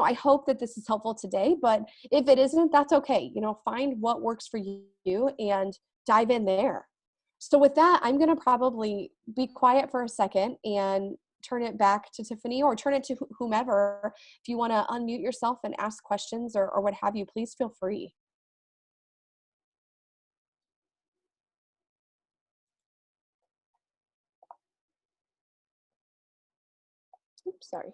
Speaker 2: I hope that this is helpful today, but if it isn't, that's okay. Find what works for you and dive in there. So with that, I'm going to probably be quiet for a second and turn it back to Tiffany, or turn it to whomever. If you want to unmute yourself and ask questions or what have you, please feel free. Oops, sorry.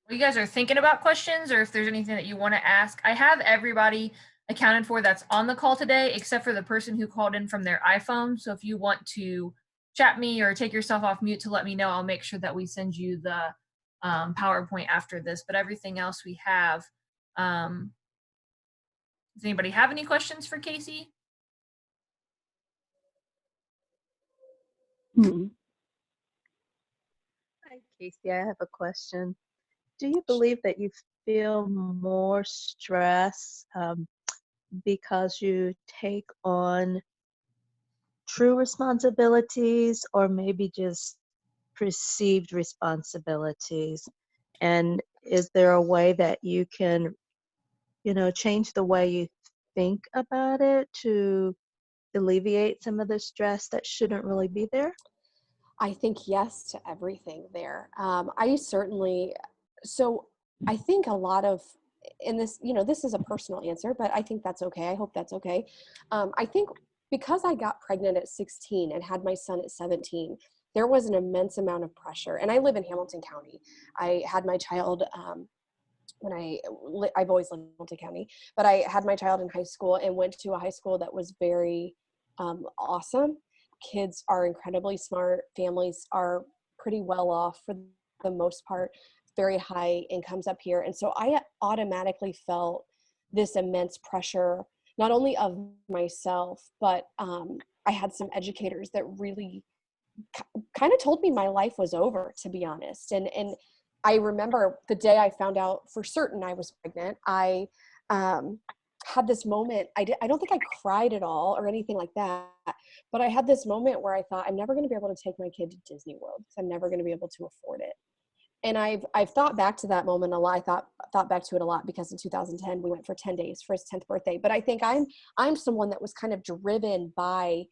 Speaker 1: You guys are thinking about questions, or if there's anything that you want to ask, I have everybody accounted for that's on the call today, except for the person who called in from their iPhone. So if you want to chat me or take yourself off mute to let me know, I'll make sure that we send you the PowerPoint after this. But everything else we have. Does anybody have any questions for Casey?
Speaker 3: Hi, Casey. I have a question. Do you believe that you feel more stress because you take on true responsibilities, or maybe just perceived responsibilities? And is there a way that you can, change the way you think about it to alleviate some of the stress that shouldn't really be there?
Speaker 2: I think yes to everything there. So I think a lot of, in this, this is a personal answer, but I think that's okay. I hope that's okay. I think because I got pregnant at 16 and had my son at 17, there was an immense amount of pressure. And I live in Hamilton County. I had my child I've always lived in Hamilton County, but I had my child in high school and went to a high school that was very awesome. Kids are incredibly smart. Families are pretty well off for the most part, very high incomes up here. And so I automatically felt this immense pressure, not only of myself, but I had some educators that really kind of told me my life was over, to be honest. And I remember the day I found out for certain I was pregnant, I had this moment. I don't think I cried at all or anything like that, but I had this moment where I thought, I'm never going to be able to take my kid to Disney World because I'm never going to be able to afford it. And I've thought back to that moment a lot. I thought back to it a lot because in 2010 we went for 10 days for his 10th birthday. But I think I'm someone that was kind of driven by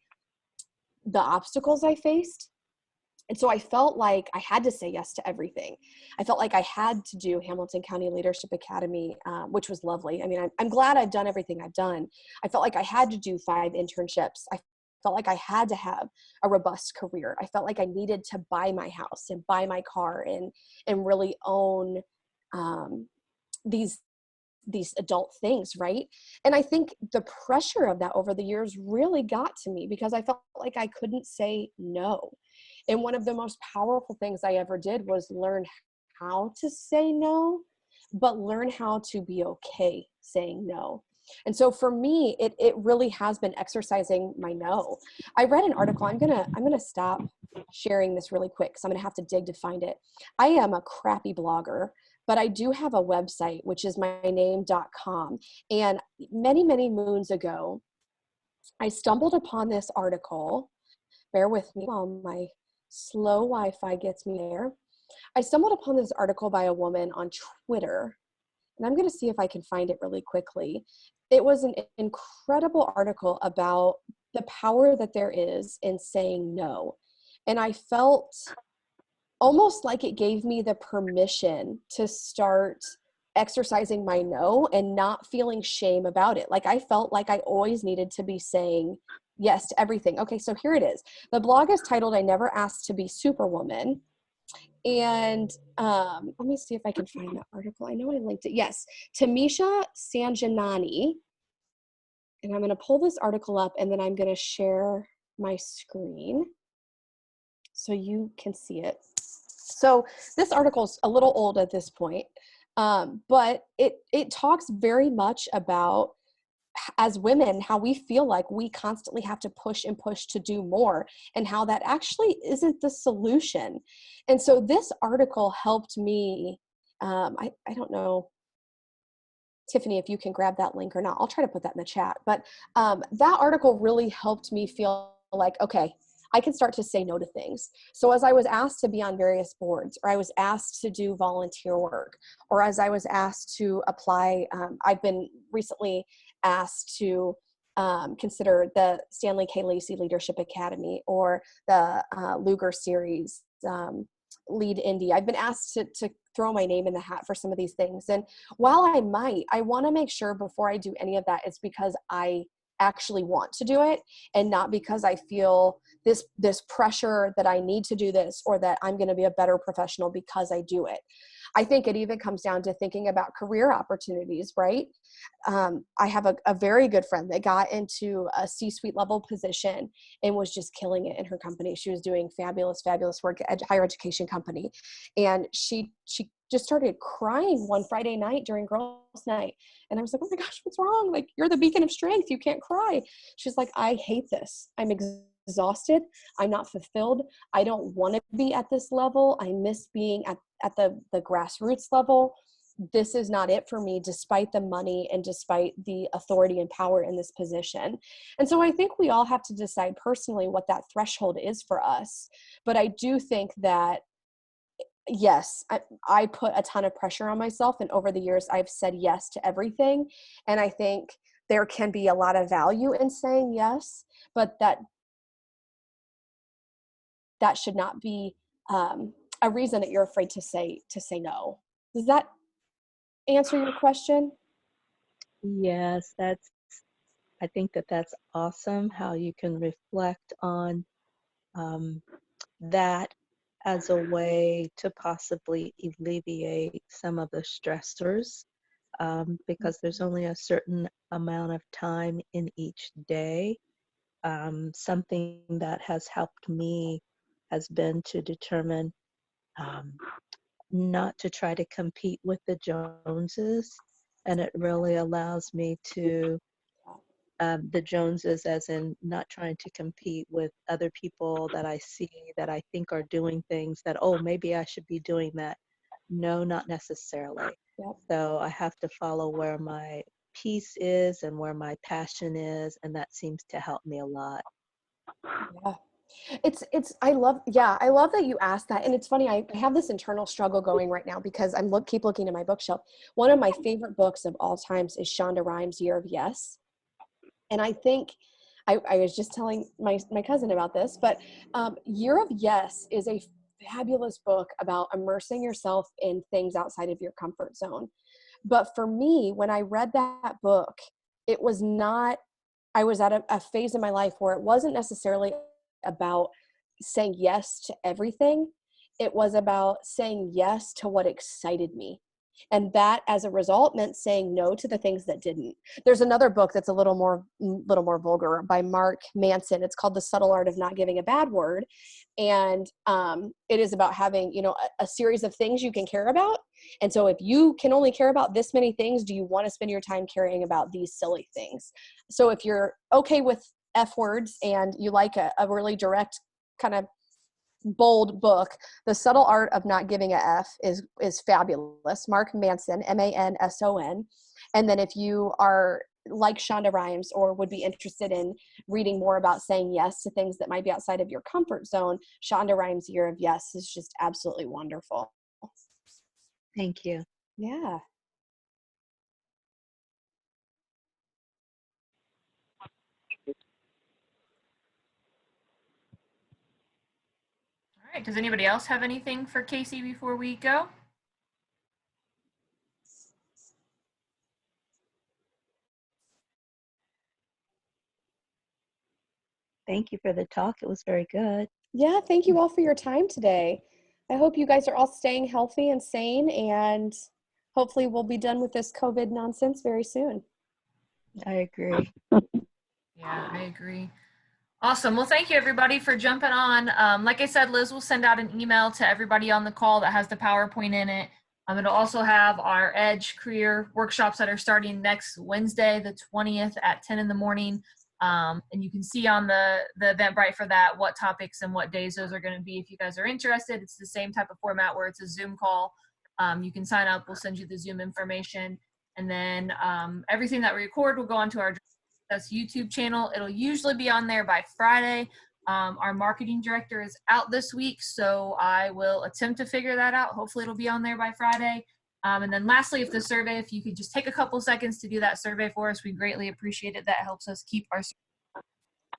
Speaker 2: the obstacles I faced. And so I felt like I had to say yes to everything. I felt like I had to do Hamilton County Leadership Academy, which was lovely. I mean, I'm glad I've done everything I've done. I felt like I had to do 5 internships. I felt like I had to have a robust career. I felt like I needed to buy my house and buy my car and really own these adult things, right? And I think the pressure of that over the years really got to me because I felt like I couldn't say no. And one of the most powerful things I ever did was learn how to say no, but learn how to be okay saying no. And so for me, it really has been exercising my no. I read an article. I'm gonna stop sharing this really quick because I'm gonna have to dig to find it. I am a crappy blogger, but I do have a website, which is myname.com. And many, many moons ago, I stumbled upon this article. Bear with me while my slow Wi-Fi gets me there. I stumbled upon this article by a woman on Twitter, and I'm going to see if I can find it really quickly. It was an incredible article about the power that there is in saying no. And I felt almost like it gave me the permission to start exercising my no and not feeling shame about it. Like I felt like I always needed to be saying yes to everything. Okay, so here it is. The blog is titled, I Never Asked to Be Superwoman. And let me see if I can find that article. I know I linked it. Yes, Tamisha Sanjanani. And I'm going to pull this article up and then I'm going to share my screen so you can see it. So this article is a little old at this point, but it talks very much about, as women, how we feel like we constantly have to push and push to do more, and how that actually isn't the solution. And so this article helped me. I don't know, Tiffany, if you can grab that link or not. I'll try to put that in the chat. But that article really helped me feel like, okay, I can start to say no to things. So as I was asked to be on various boards, or I was asked to do volunteer work, or as I was asked to apply, I've been recently asked to consider the Stanley K. Lacey Leadership Academy, or the Lugar Series, Lead Indie. I've been asked to throw my name in the hat for some of these things. And while I want to make sure before I do any of that, it's because I actually want to do it, and not because I feel this pressure that I need to do this, or that I'm going to be a better professional because I do it. I think it even comes down to thinking about career opportunities, right? I have a very good friend that got into a C-suite level position and was just killing it in her company. She was doing fabulous work at a higher education company. And she just started crying one Friday night during girls' night. And I was like, oh my gosh, what's wrong? Like, you're the beacon of strength. You can't cry. She's like, I hate this. I'm exhausted. I'm not fulfilled. I don't want to be at this level. I miss being at the grassroots level. This is not it for me, despite the money and despite the authority and power in this position. And so I think we all have to decide personally what that threshold is for us. But I do think that, yes, I put a ton of pressure on myself, and over the years I've said yes to everything. And I think there can be a lot of value in saying yes, but that should not be a reason that you're afraid to say no. Does that answer your question?
Speaker 3: Yes, I think that's awesome how you can reflect on um, that as a way to possibly alleviate some of the stressors, because there's only a certain amount of time in each day. Something that has helped me has been to determine um, not to try to compete with the Joneses. And it really allows me to, the Joneses, as in not trying to compete with other people that I see that I think are doing things that, oh, maybe I should be doing that. No, not necessarily.
Speaker 2: Yep.
Speaker 3: So I have to follow where my peace is and where my passion is, and that seems to help me a lot.
Speaker 2: Yeah. I love that you asked that. And it's funny, I have this internal struggle going right now because keep looking at my bookshelf. One of my favorite books of all times is Shonda Rhimes' Year of Yes. And I think I was just telling my cousin about this, but Year of Yes is a fabulous book about immersing yourself in things outside of your comfort zone. But for me, when I read that book, it was not, I was at a phase in my life where it wasn't necessarily about saying yes to everything. It was about saying yes to what excited me. And that, as a result, meant saying no to the things that didn't. There's another book that's a little more vulgar by Mark Manson. It's called The Subtle Art of Not Giving a Bad Word. And it is about having, a series of things you can care about. And so if you can only care about this many things, do you want to spend your time caring about these silly things? So if you're okay with F words and you like a really direct, kind of bold book, The Subtle Art of Not Giving a F is fabulous. Mark Manson, Manson. And then if you are like Shonda Rhimes, or would be interested in reading more about saying yes to things that might be outside of your comfort zone, Shonda Rhimes' Year of Yes is just absolutely wonderful.
Speaker 3: Thank you.
Speaker 2: Yeah.
Speaker 1: All right. Does anybody else have anything for Casey before we go?
Speaker 3: Thank you for the talk. It was very good.
Speaker 2: Yeah, thank you all for your time today. I hope you guys are all staying healthy and sane, and hopefully we'll be done with this COVID nonsense very soon.
Speaker 3: I agree.
Speaker 1: Yeah, I agree. Awesome. Well, thank you everybody for jumping on. Like I said, Liz will send out an email to everybody on the call that has the PowerPoint in it. It'll also have our Edge career workshops that are starting next Wednesday, the 20th at 10 in the morning. And you can see on the Eventbrite for that what topics and what days those are going to be if you guys are interested. It's the same type of format where it's a Zoom call. You can sign up. We'll send you the Zoom information. And then everything that we record will go onto our YouTube channel. It'll usually be on there by Friday. Our marketing director is out this week, so I will attempt to figure that out. Hopefully it'll be on there by Friday. And then lastly, if you could just take a couple seconds to do that survey for us, we greatly appreciate it. That helps us keep our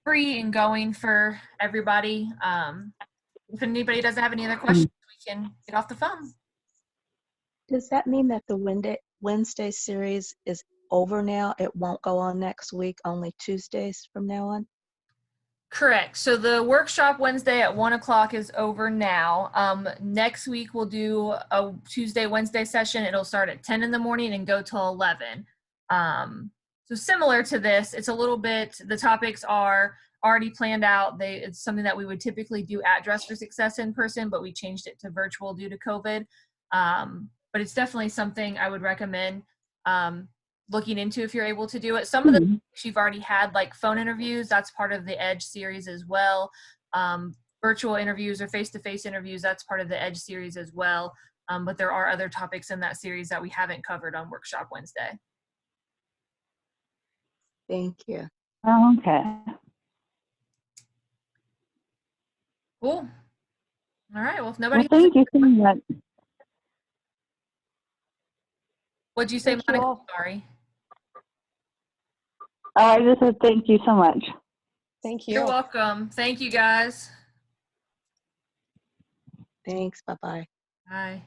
Speaker 1: free and going for everybody. If anybody doesn't have any other questions, we can get off the phone.
Speaker 3: Does that mean that the Wednesday series is over now? It won't go on next week, only Tuesdays from now on?
Speaker 1: Correct. So the workshop Wednesday at 1 o'clock is over now. Next week we'll do a Tuesday, Wednesday session. It'll start at 10 in the morning and go till 11. So similar to this, it's a little bit, the topics are already planned out. It's something that we would typically do at Dress for Success in person, but we changed it to virtual due to COVID. But it's definitely something I would recommend looking into if you're able to do it. Some of the you've already had, like phone interviews, that's part of the Edge series as well. Virtual interviews or face-to-face interviews, that's part of the Edge series as well. But there are other topics in that series that we haven't covered on Workshop Wednesday.
Speaker 3: Thank you.
Speaker 4: Oh, okay.
Speaker 1: Cool. All right. Well, if nobody
Speaker 4: Well, thank you so much.
Speaker 1: What'd you say,
Speaker 2: Thank you
Speaker 1: Monica?
Speaker 2: all.
Speaker 1: Sorry.
Speaker 4: Oh, I just said thank you so much.
Speaker 2: Thank you.
Speaker 1: You're welcome. Thank you, guys.
Speaker 3: Thanks. Bye-bye.
Speaker 1: Bye.